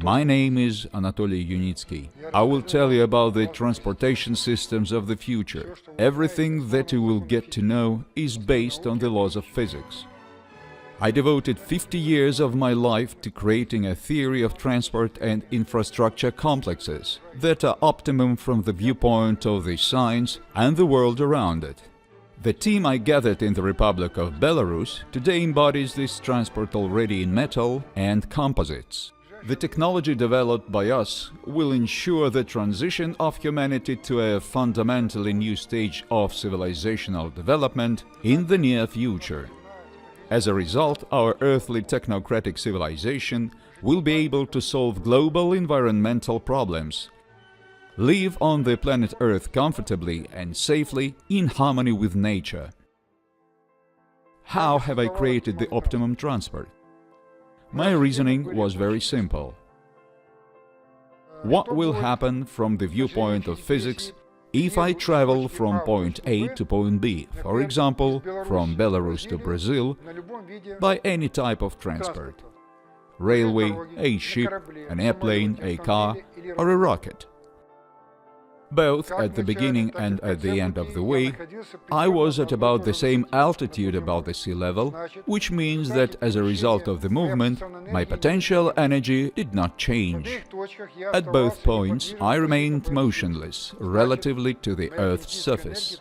My name is Anatoly Yunitsky. I will tell you about the transportation systems of the future. Everything that you will get to know is based on the laws of physics. I devoted 50 years of my life to creating a theory of transport and infrastructure complexes that are optimum from the viewpoint of the science and the world around it. The team I gathered in the Republic of Belarus today embodies this transport already in metal and composites. The technology developed by us will ensure the transition of humanity to a fundamentally new stage of civilizational development in the near future. As a result, our earthly technocratic civilization will be able to solve global environmental problems, live on the planet Earth comfortably and safely in harmony with nature. How have I created the optimum transport? My reasoning was very simple. What will happen from the viewpoint of physics if I travel from point A to point B, for example, from Belarus to Brazil, by any type of transport? Railway, a ship, an airplane, a car, or a rocket? Both at the beginning and at the end of the way, I was at about the same altitude above the sea level, which means that as a result of the movement, my potential energy did not change. At both points, I remained motionless relatively to the Earth's surface,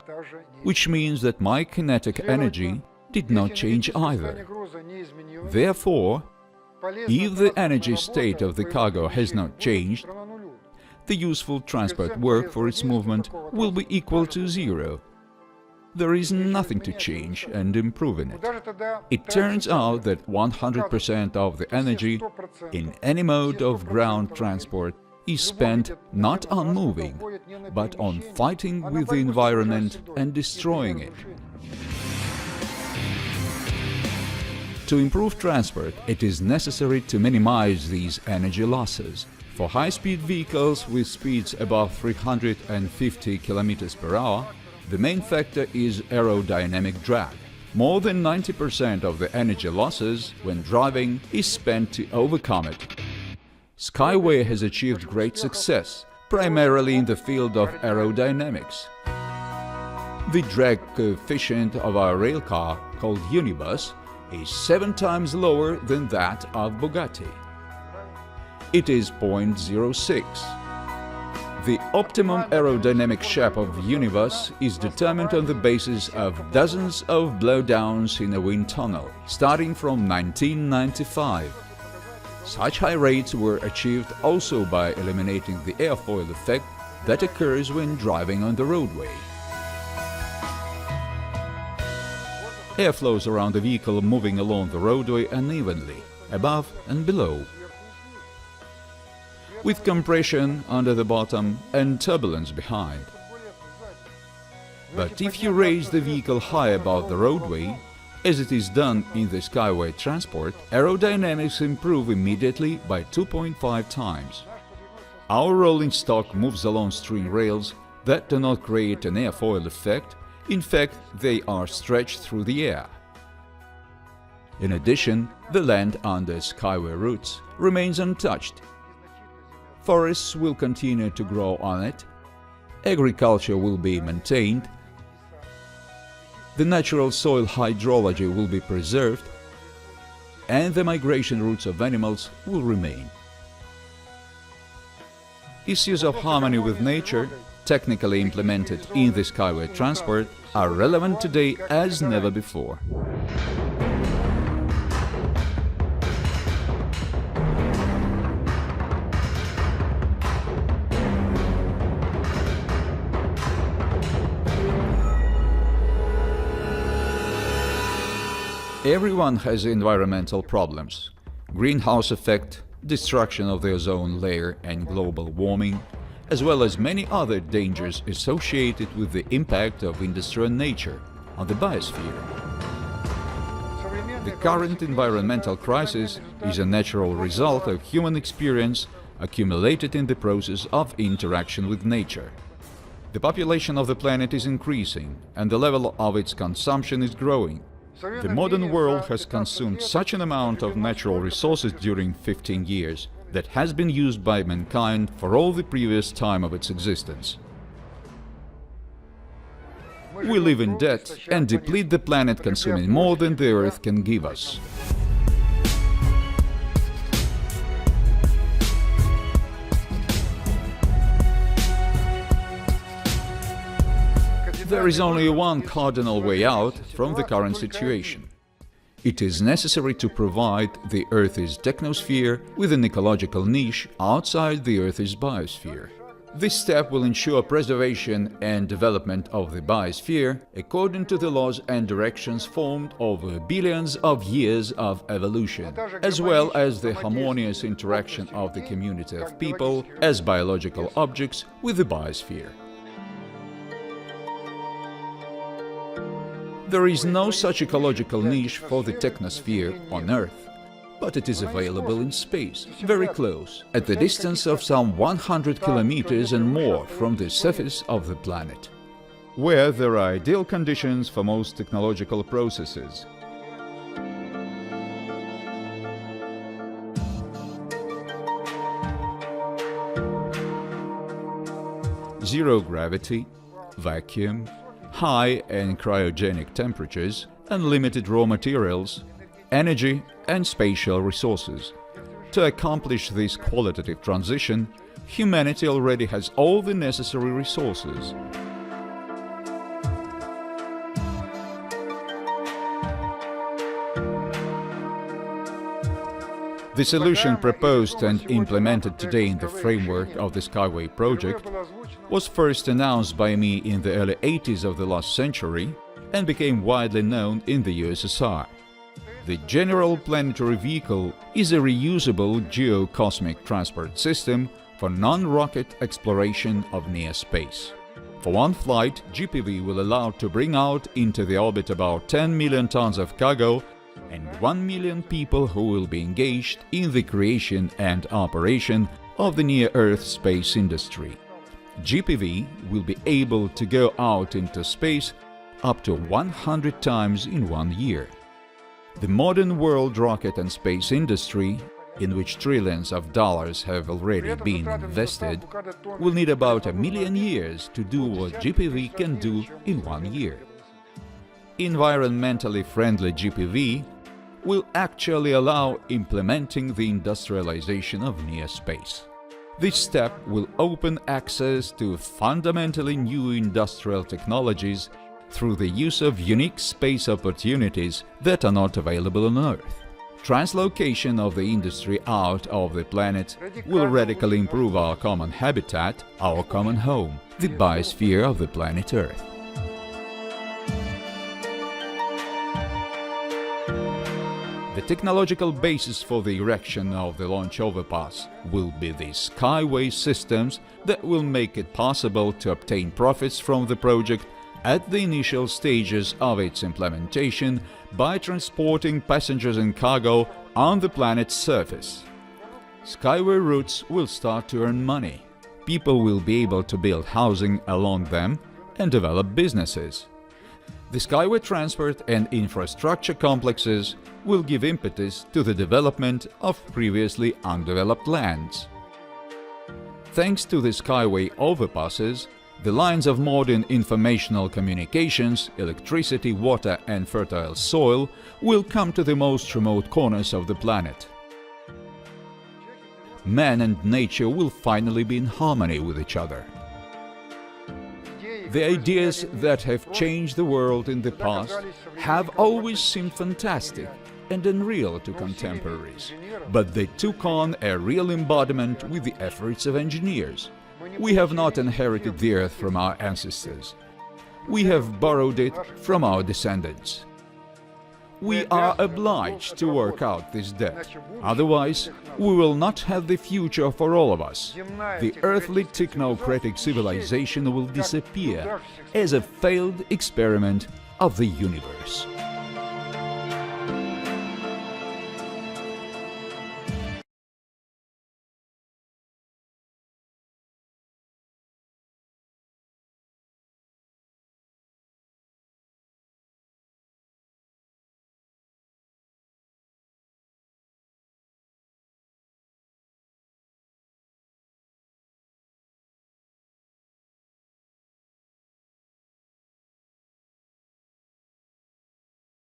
which means that my kinetic energy did not change either. Therefore, if the energy state of the cargo has not changed, the useful transport work for its movement will be equal to zero. There is nothing to change and improve in it. It turns out that 100% of the energy in any mode of ground transport is spent not on moving, but on fighting with the environment and destroying it. To improve transport, it is necessary to minimize these energy losses. For high-speed vehicles with speeds above 350 km per hour, the main factor is aerodynamic drag. More than 90% of the energy losses when driving is spent to overcome it. SkyWay has achieved great success, primarily in the field of aerodynamics. The drag coefficient of our railcar, called Unibus, is 7 times lower than that of Bugatti. It is 0.06. The optimum aerodynamic shape of Unibus is determined on the basis of dozens of blowdowns in a wind tunnel, starting from 1995. Such high rates were achieved also by eliminating the airfoil effect that occurs when driving on the roadway. Air flows around the vehicle moving along the roadway unevenly, above and below, with compression under the bottom and turbulence behind. But if you raise the vehicle high above the roadway, as it is done in the SkyWay transport, aerodynamics improve immediately by 2.5 times. Our rolling stock moves along string rails that do not create an airfoil effect. In fact, they are stretched through the air. In addition, the land under SkyWay routes remains untouched. Forests will continue to grow on it, agriculture will be maintained, the natural soil hydrology will be preserved, and the migration routes of animals will remain. Issues of harmony with nature, technically implemented in the SkyWay transport, are relevant today as never before. Everyone has environmental problems: greenhouse effect, destruction of the ozone layer and global warming, as well as many other dangers associated with the impact of industry on nature, on the biosphere. The current environmental crisis is a natural result of human experience accumulated in the process of interaction with nature. The population of the planet is increasing, and the level of its consumption is growing. The modern world has consumed such an amount of natural resources during 15 years that has been used by mankind for all the previous time of its existence. We live in debt and deplete the planet, consuming more than the Earth can give us. There is only one cardinal way out from the current situation. It is necessary to provide the Earth's technosphere with an ecological niche outside the Earth's biosphere. This step will ensure preservation and development of the biosphere according to the laws and directions formed over billions of years of evolution, as well as the harmonious interaction of the community of people as biological objects with the biosphere. There is no such ecological niche for the technosphere on Earth, but it is available in space, very close, at the distance of some 100 kilometers and more from the surface of the planet, where there are ideal conditions for most technological processes. Zero gravity, vacuum, high and cryogenic temperatures, unlimited raw materials, energy and spatial resources. To accomplish this qualitative transition, humanity already has all the necessary resources. The solution proposed and implemented today in the framework of the SkyWay project was first announced by me in the early 80s of the last century and became widely known in the USSR. The General Planetary Vehicle is a reusable geo-cosmic transport system for non-rocket exploration of near space. For one flight, GPV will allow to bring out into the orbit about 10 million tons of cargo and 1 million people who will be engaged in the creation and operation of the near-Earth space industry. GPV will be able to go out into space up to 100 times in 1 year. The modern world rocket and space industry, in which trillions of dollars have already been invested, will need about 1 million years to do what GPV can do in 1 year. Environmentally friendly GPV will actually allow implementing the industrialization of near space. This step will open access to fundamentally new industrial technologies through the use of unique space opportunities that are not available on Earth. Translocation of the industry out of the planet will radically improve our common habitat, our common home, the biosphere of the planet Earth. The technological basis for the erection of the launch overpass will be the SkyWay systems that will make it possible to obtain profits from the project at the initial stages of its implementation by transporting passengers and cargo on the planet's surface. SkyWay routes will start to earn money. People will be able to build housing along them and develop businesses. The SkyWay transport and infrastructure complexes will give impetus to the development of previously undeveloped lands. Thanks to the SkyWay overpasses, the lines of modern informational communications, electricity, water and fertile soil will come to the most remote corners of the planet. Man and nature will finally be in harmony with each other. The ideas that have changed the world in the past have always seemed fantastic and unreal to contemporaries, but they took on a real embodiment with the efforts of engineers. We have not inherited the Earth from our ancestors. We have borrowed it from our descendants. We are obliged to work out this debt, otherwise we will not have the future for all of us. The earthly technocratic civilization will disappear as a failed experiment of the universe.